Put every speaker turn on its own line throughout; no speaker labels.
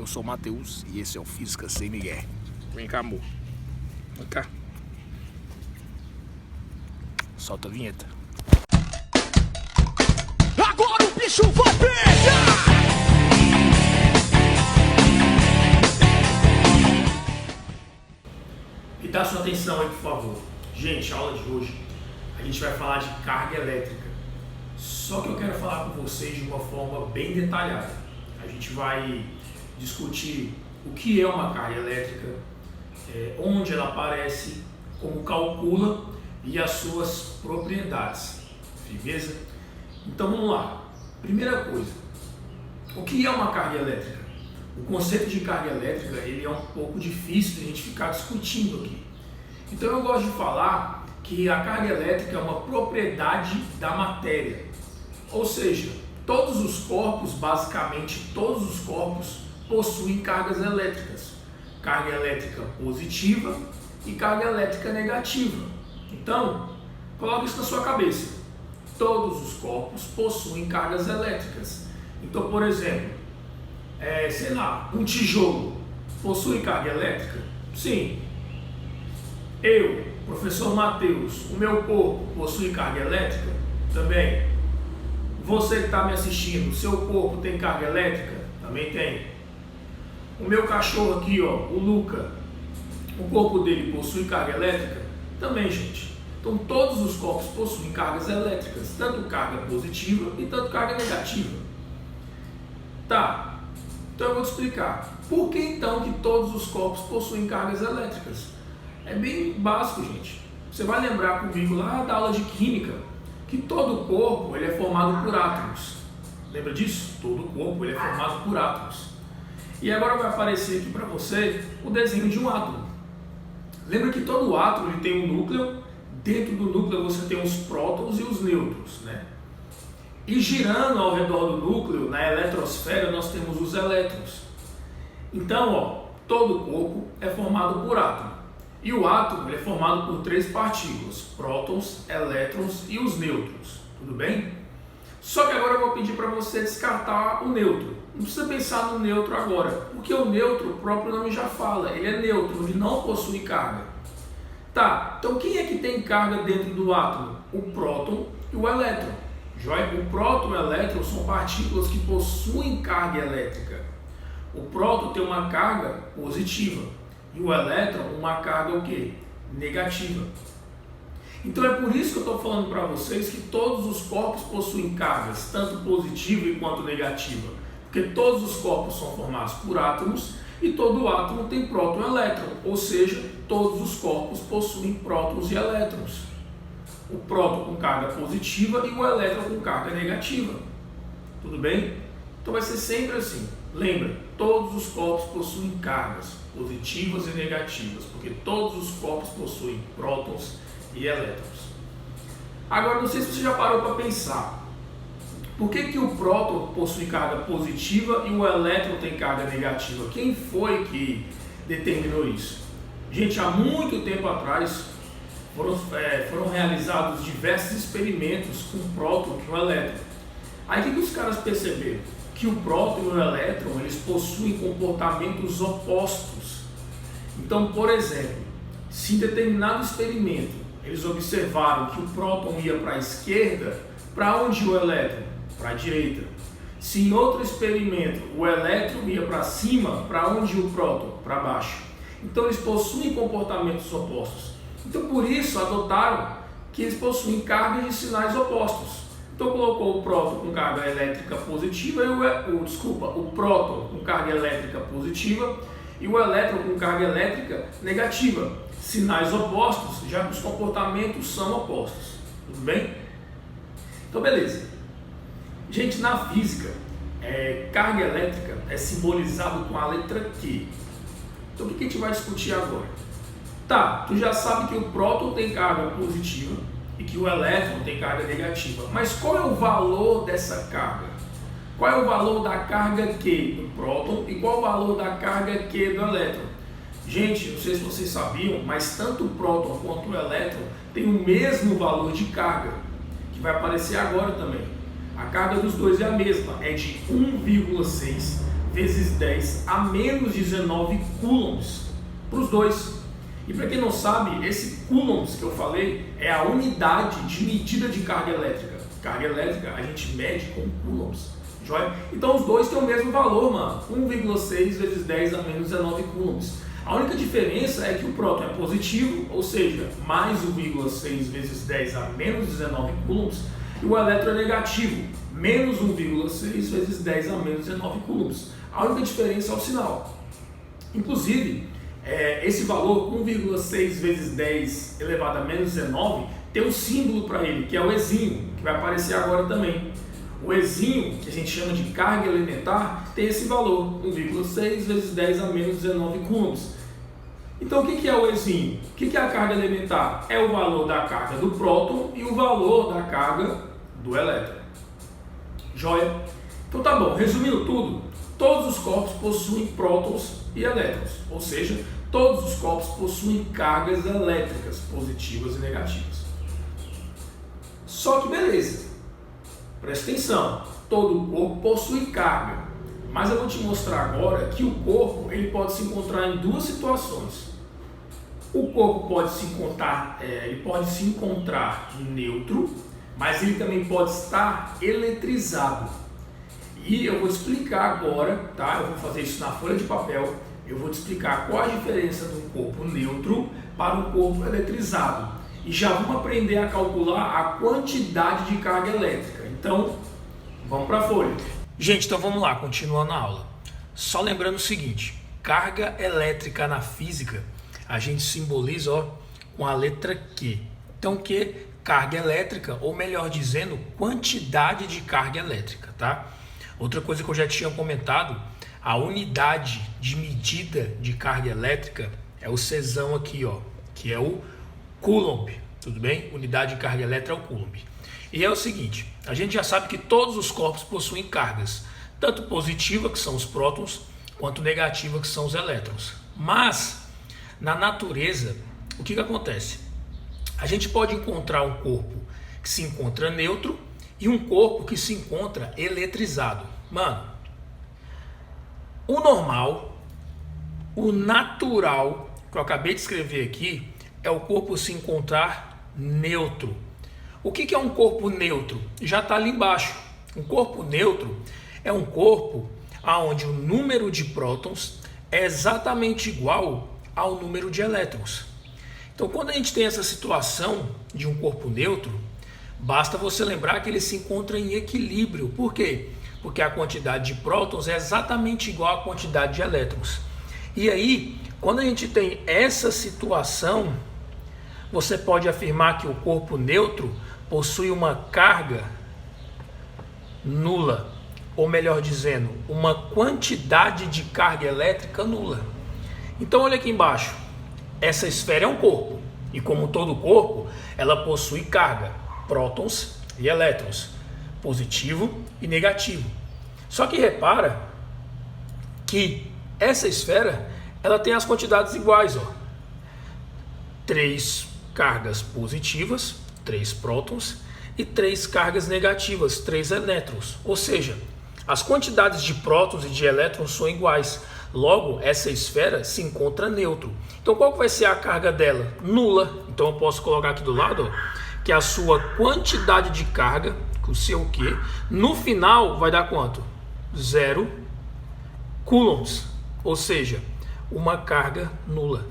Eu sou o Matheus e esse é o Física Sem Miguel. Vem cá, amor. Vem cá. Solta a vinheta.
Agora o bicho vai pegar!
Me dá sua atenção aí, por favor. Gente, a aula de hoje a gente vai falar de carga elétrica. Só que eu quero falar com vocês de uma forma bem detalhada. A gente vai discutir o que é uma carga elétrica, onde ela aparece, como calcula e as suas propriedades. Beleza? Então vamos lá. Primeira coisa, o que é uma carga elétrica? O conceito de carga elétrica ele é um pouco difícil de a gente ficar discutindo aqui. Então eu gosto de falar que a carga elétrica é uma propriedade da matéria. Ou seja, todos os corpos, basicamente todos os corpos, possuem cargas elétricas. Carga elétrica positiva e carga elétrica negativa. Então, coloque isso na sua cabeça. Todos os corpos possuem cargas elétricas. Então, por exemplo, sei lá, um tijolo possui carga elétrica? Sim. Eu, professor Matheus, o meu corpo possui carga elétrica? Também. Você que está me assistindo, seu corpo tem carga elétrica? Também tem. O meu cachorro aqui, ó, o Luca, o corpo dele possui carga elétrica? Também, gente. Então todos os corpos possuem cargas elétricas, tanto carga positiva e tanto carga negativa. Tá, então eu vou te explicar. Por que então que todos os corpos possuem cargas elétricas? É bem básico, gente. Você vai lembrar comigo lá da aula de química que todo corpo ele é formado por átomos. Lembra disso? Todo corpo ele é formado por átomos. E agora vai aparecer aqui para você o desenho de um átomo. Lembra que todo átomo ele tem um núcleo. Dentro do núcleo você tem os prótons e os nêutrons, né? E girando ao redor do núcleo, na eletrosfera, nós temos os elétrons. Então, ó, todo corpo é formado por átomo. E o átomo ele é formado por três partículas, prótons, elétrons e os nêutrons. Tudo bem? Só que agora eu vou pedir para você descartar o nêutron. Não precisa pensar no nêutron agora, porque o nêutron, o próprio nome já fala, ele é neutro, ele não possui carga. Tá, então quem é que tem carga dentro do átomo? O próton e o elétron. Joia? O próton e o elétron são partículas que possuem carga elétrica. O próton tem uma carga positiva e o elétron uma carga o quê? Negativa. Então é por isso que eu estou falando para vocês que todos os corpos possuem cargas, tanto positiva quanto negativa. Porque todos os corpos são formados por átomos e todo átomo tem próton e elétron, ou seja, todos os corpos possuem prótons e elétrons. O próton com carga positiva e o elétron com carga negativa. Tudo bem? Então vai ser sempre assim. Lembra, todos os corpos possuem cargas positivas e negativas, porque todos os corpos possuem prótons e elétrons. Agora, não sei se você já parou para pensar. Por que o próton possui carga positiva e o elétron tem carga negativa? Quem foi que determinou isso? Gente, há muito tempo atrás foram realizados diversos experimentos com o próton e o elétron. Aí o que os caras perceberam? Que o próton e o elétron eles possuem comportamentos opostos. Então, por exemplo, se em determinado experimento eles observaram que o próton ia para a esquerda, para onde o elétron? Para a direita. Se em outro experimento o elétron ia para cima, para onde o próton? Para baixo. Então eles possuem comportamentos opostos. Então por isso adotaram que eles possuem cargas de sinais opostos. Então colocou o próton com carga elétrica positiva e o próton com carga elétrica positiva e o elétron com carga elétrica negativa. Sinais opostos, já que os comportamentos são opostos. Tudo bem? Então beleza. Gente, na física, carga elétrica é simbolizado com a letra Q. Então o que a gente vai discutir agora? Tá, tu já sabe que o próton tem carga positiva e que o elétron tem carga negativa. Mas qual é o valor dessa carga? Qual é o valor da carga Q do próton e qual é o valor da carga Q do elétron? Gente, não sei se vocês sabiam, mas tanto o próton quanto o elétron têm o mesmo valor de carga, que vai aparecer agora também. A carga dos dois é a mesma, é de 1,6 vezes 10 a menos 19 coulombs para os dois. E para quem não sabe, esse coulombs que eu falei é a unidade de medida de carga elétrica. Carga elétrica a gente mede com coulombs, joia? Então os dois têm o mesmo valor, mano, 1,6 vezes 10 a menos 19 coulombs. A única diferença é que o próton é positivo, ou seja, mais 1,6 vezes 10 a menos 19 coulombs, e o elétron é negativo, menos 1,6 vezes 10 a menos 19 coulombs. A única diferença é o sinal. Inclusive, esse valor, 1,6 vezes 10 elevado a menos 19, tem um símbolo para ele, que é o Ezinho, que vai aparecer agora também. O Ezinho, que a gente chama de carga elementar, tem esse valor, 1,6 vezes 10 a menos 19 coulombs. Então o que é o Ezinho? O que é a carga elementar? É o valor da carga do próton e o valor da carga do elétron. Joia? Então tá bom, resumindo tudo, todos os corpos possuem prótons e elétrons, ou seja, todos os corpos possuem cargas elétricas positivas e negativas. Só que beleza, presta atenção, todo o corpo possui carga, mas eu vou te mostrar agora que o corpo ele pode se encontrar em duas situações. O corpo pode se encontrar neutro, mas ele também pode estar eletrizado. E eu vou explicar agora, tá? Eu vou fazer isso na folha de papel. Eu vou te explicar qual a diferença do corpo neutro para um corpo eletrizado. E já vamos aprender a calcular a quantidade de carga elétrica. Então, vamos para a folha. Gente, então vamos lá, continuando a aula. Só lembrando o seguinte, carga elétrica na física, a gente simboliza com a letra Q. Então, Q, carga elétrica, ou melhor dizendo, quantidade de carga elétrica, tá? Outra coisa que eu já tinha comentado, a unidade de medida de carga elétrica é o Czão aqui, que é o Coulomb, tudo bem? Unidade de carga elétrica é o Coulomb. E é o seguinte, a gente já sabe que todos os corpos possuem cargas, tanto positiva, que são os prótons, quanto negativa, que são os elétrons. Mas, na natureza, o que acontece? A gente pode encontrar um corpo que se encontra neutro e um corpo que se encontra eletrizado. Mano, o normal, o natural, que eu acabei de escrever aqui, é o corpo se encontrar neutro. O que é um corpo neutro? Já está ali embaixo. Um corpo neutro é um corpo onde o número de prótons é exatamente igual ao número de elétrons. Então, quando a gente tem essa situação de um corpo neutro, basta você lembrar que ele se encontra em equilíbrio. Por quê? Porque a quantidade de prótons é exatamente igual à quantidade de elétrons. E aí, quando a gente tem essa situação, você pode afirmar que o corpo neutro possui uma carga nula, ou melhor dizendo, uma quantidade de carga elétrica nula. Então olha aqui embaixo, essa esfera é um corpo, e como todo corpo, ela possui carga, prótons e elétrons, positivo e negativo. Só que repara que essa esfera, ela tem as quantidades iguais, 3 cargas positivas, 3 prótons, e 3 cargas negativas, 3 elétrons. Ou seja, as quantidades de prótons e de elétrons são iguais. Logo, essa esfera se encontra neutro. Então, qual que vai ser a carga dela? Nula. Então, eu posso colocar aqui do lado que a sua quantidade de carga, o seu Q, no final vai dar quanto? 0 coulombs. Ou seja, uma carga nula.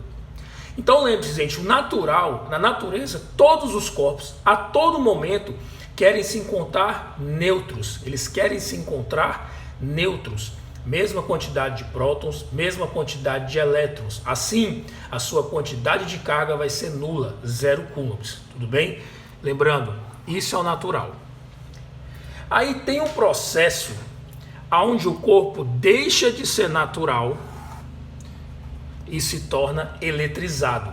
Então lembre-se, gente, o natural, na natureza, todos os corpos, a todo momento, querem se encontrar neutros. Eles querem se encontrar neutros. Mesma quantidade de prótons, mesma quantidade de elétrons. Assim, a sua quantidade de carga vai ser nula, 0 coulombs. Tudo bem? Lembrando, isso é o natural. Aí tem um processo onde o corpo deixa de ser natural e se torna eletrizado.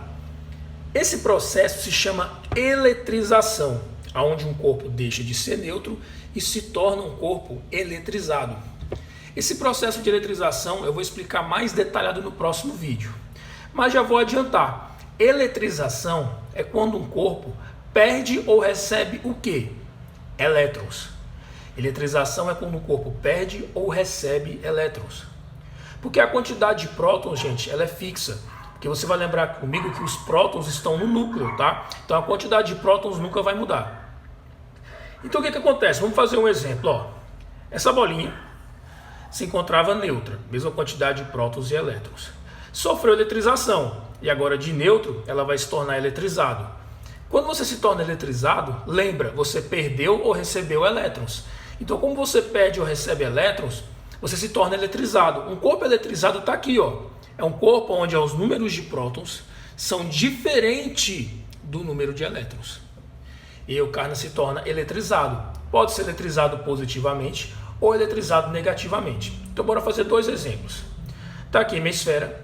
Esse processo se chama eletrização, onde um corpo deixa de ser neutro e se torna um corpo eletrizado. Esse processo de eletrização eu vou explicar mais detalhado no próximo vídeo, mas já vou adiantar. Eletrização é quando um corpo perde ou recebe o quê? Elétrons. Eletrização é quando o corpo perde ou recebe elétrons. Porque a quantidade de prótons, gente, ela é fixa. Porque você vai lembrar comigo que os prótons estão no núcleo, tá? Então a quantidade de prótons nunca vai mudar. Então o que acontece? Vamos fazer um exemplo, ó. Essa bolinha se encontrava neutra, mesma quantidade de prótons e elétrons. Sofreu eletrização e agora de neutro ela vai se tornar eletrizado. Quando você se torna eletrizado, lembra, você perdeu ou recebeu elétrons. Então como você perde ou recebe elétrons, você se torna eletrizado. Um corpo eletrizado está aqui, ó. É um corpo onde os números de prótons são diferentes do número de elétrons. E o carna se torna eletrizado. Pode ser eletrizado positivamente ou eletrizado negativamente. Então bora fazer dois exemplos. Está aqui minha esfera,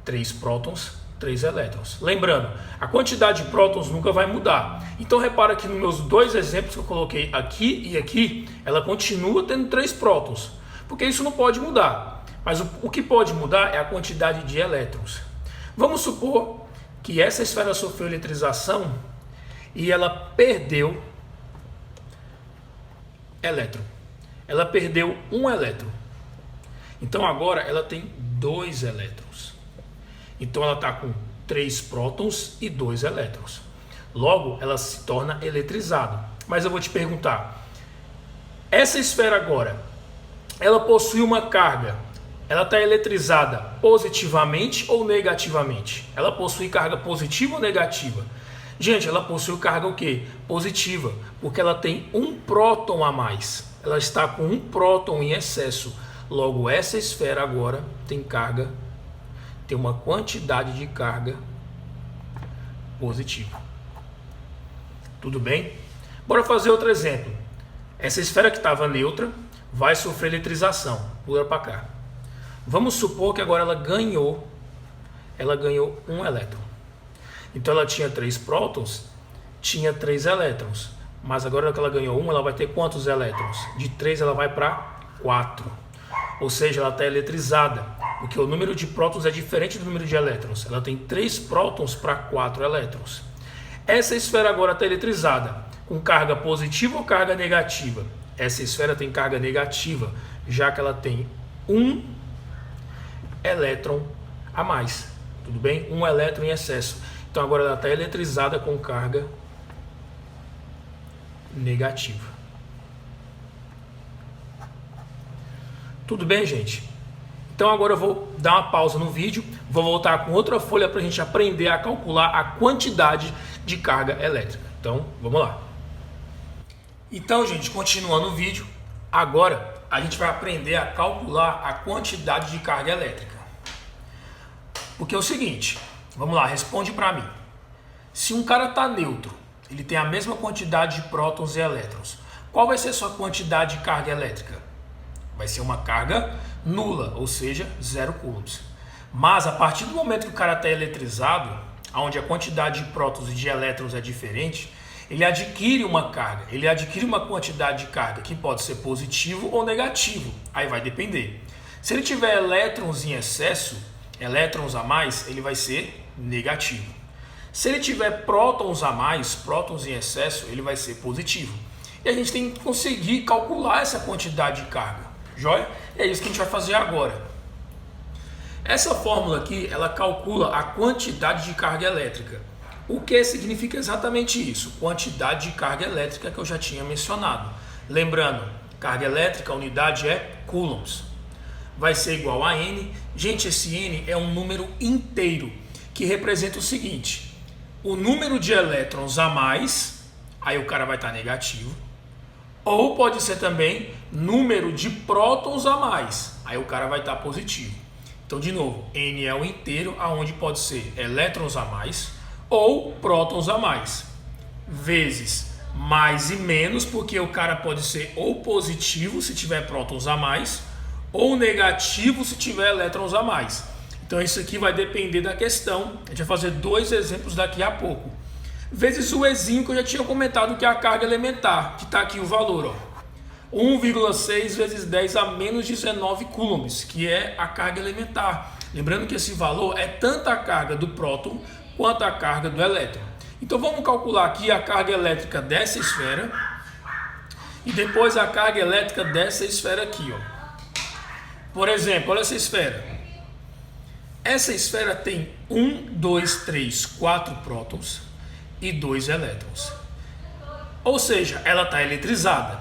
3 prótons, 3 elétrons. Lembrando, a quantidade de prótons nunca vai mudar. Então repara que nos meus dois exemplos que eu coloquei aqui e aqui, ela continua tendo 3 prótons, porque isso não pode mudar. Mas o que pode mudar é a quantidade de elétrons. Vamos supor que essa esfera sofreu eletrização e ela perdeu elétron. Ela perdeu um elétron. Então agora ela tem 2 elétrons. Então ela está com 3 prótons e 2 elétrons. Logo, ela se torna eletrizada. Mas eu vou te perguntar, essa esfera agora, ela possui uma carga. Ela está eletrizada positivamente ou negativamente? Ela possui carga positiva ou negativa? Gente, ela possui carga o quê? Positiva, porque ela tem um próton a mais. Ela está com um próton em excesso. Logo, essa esfera agora tem carga, tem uma quantidade de carga positiva. Tudo bem? Bora fazer outro exemplo. Essa esfera que estava neutra vai sofrer eletrização. Pula para cá. Vamos supor que agora ela ganhou um elétron. Então ela tinha 3 prótons, tinha 3 elétrons. Mas agora que ela ganhou ela vai ter quantos elétrons? De 3 ela vai para 4. Ou seja, ela está eletrizada, porque o número de prótons é diferente do número de elétrons. Ela tem 3 prótons para 4 elétrons. Essa esfera agora está eletrizada, com carga positiva ou carga negativa? Essa esfera tem carga negativa, já que ela tem um elétron a mais. Tudo bem? Um elétron em excesso. Então agora ela está eletrizada com carga negativa. Tudo bem, gente? Então agora eu vou dar uma pausa no vídeo, vou voltar com outra folha para a gente aprender a calcular a quantidade de carga elétrica. Então, vamos lá. Então, gente, continuando o vídeo, agora a gente vai aprender a calcular a quantidade de carga elétrica. Porque é o seguinte, vamos lá, responde para mim. Se um cara está neutro, ele tem a mesma quantidade de prótons e elétrons, qual vai ser a sua quantidade de carga elétrica? Vai ser uma carga nula, ou seja, 0 coulombs. Mas a partir do momento que o cara está eletrizado, onde a quantidade de prótons e de elétrons é diferente, ele adquire uma carga, ele adquire uma quantidade de carga que pode ser positivo ou negativo, aí vai depender. Se ele tiver elétrons em excesso, elétrons a mais, ele vai ser negativo. Se ele tiver prótons a mais, prótons em excesso, ele vai ser positivo. E a gente tem que conseguir calcular essa quantidade de carga, joia? É isso que a gente vai fazer agora. Essa fórmula aqui, ela calcula a quantidade de carga elétrica. O que significa exatamente isso? Quantidade de carga elétrica que eu já tinha mencionado. Lembrando, carga elétrica, a unidade é coulombs. Vai ser igual a N. Gente, esse N é um número inteiro, que representa o seguinte. O número de elétrons a mais, aí o cara vai estar negativo. Ou pode ser também número de prótons a mais, aí o cara vai estar positivo. Então, de novo, N é o inteiro, aonde pode ser elétrons a mais ou prótons a mais, vezes mais e menos, porque o cara pode ser ou positivo se tiver prótons a mais, ou negativo se tiver elétrons a mais. Então isso aqui vai depender da questão. A gente vai fazer 2 exemplos daqui a pouco. Vezes o Ezinho que eu já tinha comentado, que é a carga elementar, que está aqui o valor, ó. 1,6 vezes 10 a menos 19 coulombs, que é a carga elementar. Lembrando que esse valor é tanto a carga do próton quanto a carga do elétron. Então vamos calcular aqui a carga elétrica dessa esfera e depois a carga elétrica dessa esfera aqui, ó. Por exemplo, olha essa esfera. Essa esfera tem 1, 2, 3, 4 prótons e 2 elétrons. Ou seja, ela está eletrizada.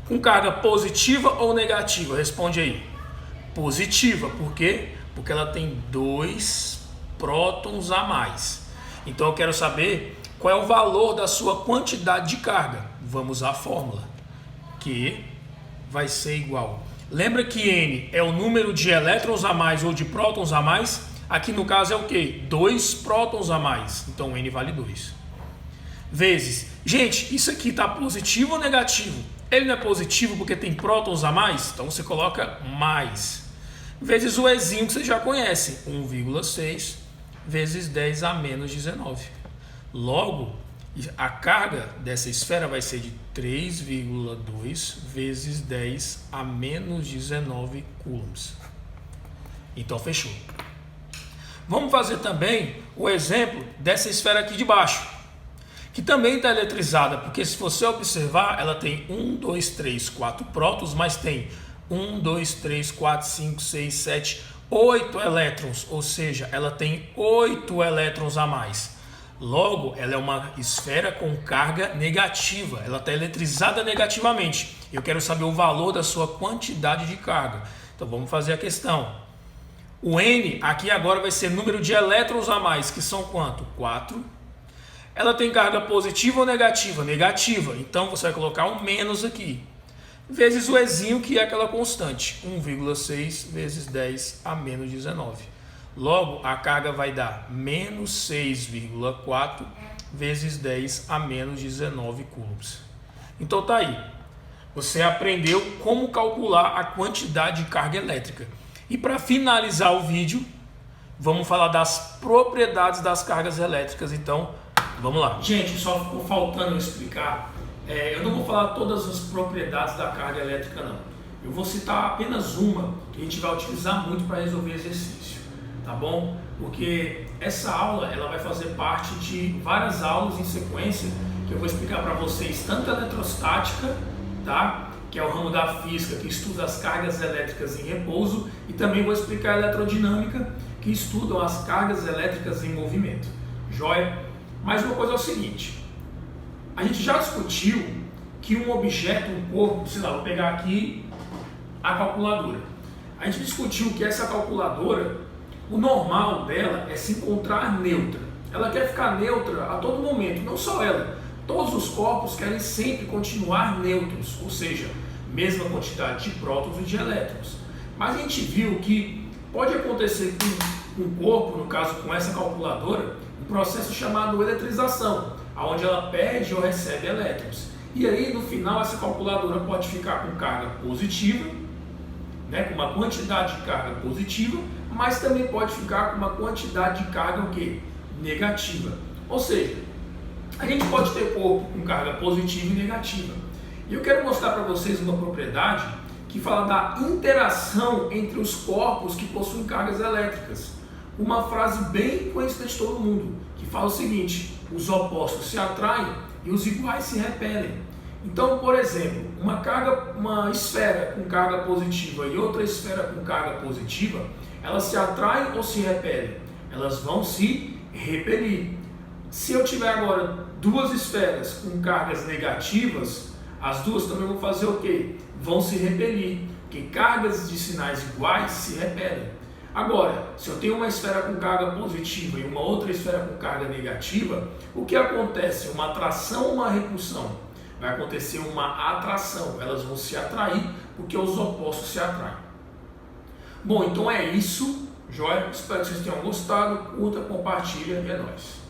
Com carga positiva ou negativa? Responde aí. Positiva. Por quê? Porque ela tem 2 prótons a mais. Então eu quero saber qual é o valor da sua quantidade de carga. Vamos à fórmula. Que vai ser igual. Lembra que N é o número de elétrons a mais ou de prótons a mais? Aqui no caso é o quê? 2 prótons a mais. Então N vale 2. Vezes. Gente, isso aqui está positivo ou negativo? Ele não é positivo porque tem prótons a mais? Então você coloca mais. Vezes o Ezinho que você já conhece. 1,6 vezes 10 a menos 19. Logo, a carga dessa esfera vai ser de 3,2 vezes 10 a menos 19 coulombs. Então, fechou. Vamos fazer também o exemplo dessa esfera aqui de baixo, que também está eletrizada, porque se você observar, ela tem 1, 2, 3, 4 prótons, mas tem 1, 2, 3, 4, 5, 6, 7, 8 elétrons, ou seja, ela tem 8 elétrons a mais. Logo, ela é uma esfera com carga negativa, ela está eletrizada negativamente. Eu quero saber o valor da sua quantidade de carga. Então vamos fazer a questão. O N aqui agora vai ser número de elétrons a mais, que são quanto? 4. Ela tem carga positiva ou negativa? Negativa. Então você vai colocar um menos aqui. Vezes o Ezinho, que é aquela constante. 1,6 vezes 10 a menos 19. Logo, a carga vai dar menos 6,4 vezes 10 a menos 19 coulombs. Então tá aí. Você aprendeu como calcular a quantidade de carga elétrica. E para finalizar o vídeo, vamos falar das propriedades das cargas elétricas. Então, vamos lá. Gente, só ficou faltando eu explicar. Eu não vou falar todas as propriedades da carga elétrica, não. Eu vou citar apenas uma que a gente vai utilizar muito para resolver exercício. Tá bom? Porque essa aula ela vai fazer parte de várias aulas em sequência que eu vou explicar para vocês, tanto a eletrostática, tá? Que é o ramo da física que estuda as cargas elétricas em repouso, e também vou explicar a elerodinâmica, que estudam as cargas elétricas em movimento. Joia? Mas uma coisa é o seguinte, a gente já discutiu que um objeto, um corpo, sei lá, vou pegar aqui a calculadora. A gente discutiu que essa calculadora, o normal dela é se encontrar neutra. Ela quer ficar neutra a todo momento, não só ela. Todos os corpos querem sempre continuar neutros, ou seja, mesma quantidade de prótons e de elétrons. Mas a gente viu que pode acontecer com um corpo, no caso com essa calculadora, um processo chamado eletrização, onde ela perde ou recebe elétrons. E aí, no final, essa calculadora pode ficar com carga positiva, né, com uma quantidade de carga positiva, mas também pode ficar com uma quantidade de carga o quê? Negativa. Ou seja, a gente pode ter corpo com carga positiva e negativa. E eu quero mostrar para vocês uma propriedade que fala da interação entre os corpos que possuem cargas elétricas. Uma frase bem conhecida de todo mundo, que fala o seguinte: os opostos se atraem e os iguais se repelem. Então, por exemplo, uma esfera com carga positiva e outra esfera com carga positiva, elas se atraem ou se repelem? Elas vão se repelir. Se eu tiver agora duas esferas com cargas negativas, as duas também vão fazer o quê? Vão se repelir, porque cargas de sinais iguais se repelem. Agora, se eu tenho uma esfera com carga positiva e uma outra esfera com carga negativa, o que acontece? Uma atração ou uma repulsão? Vai acontecer uma atração, elas vão se atrair porque os opostos se atraem. Bom, então é isso, joia? Espero que vocês tenham gostado, curta, compartilha e é nóis.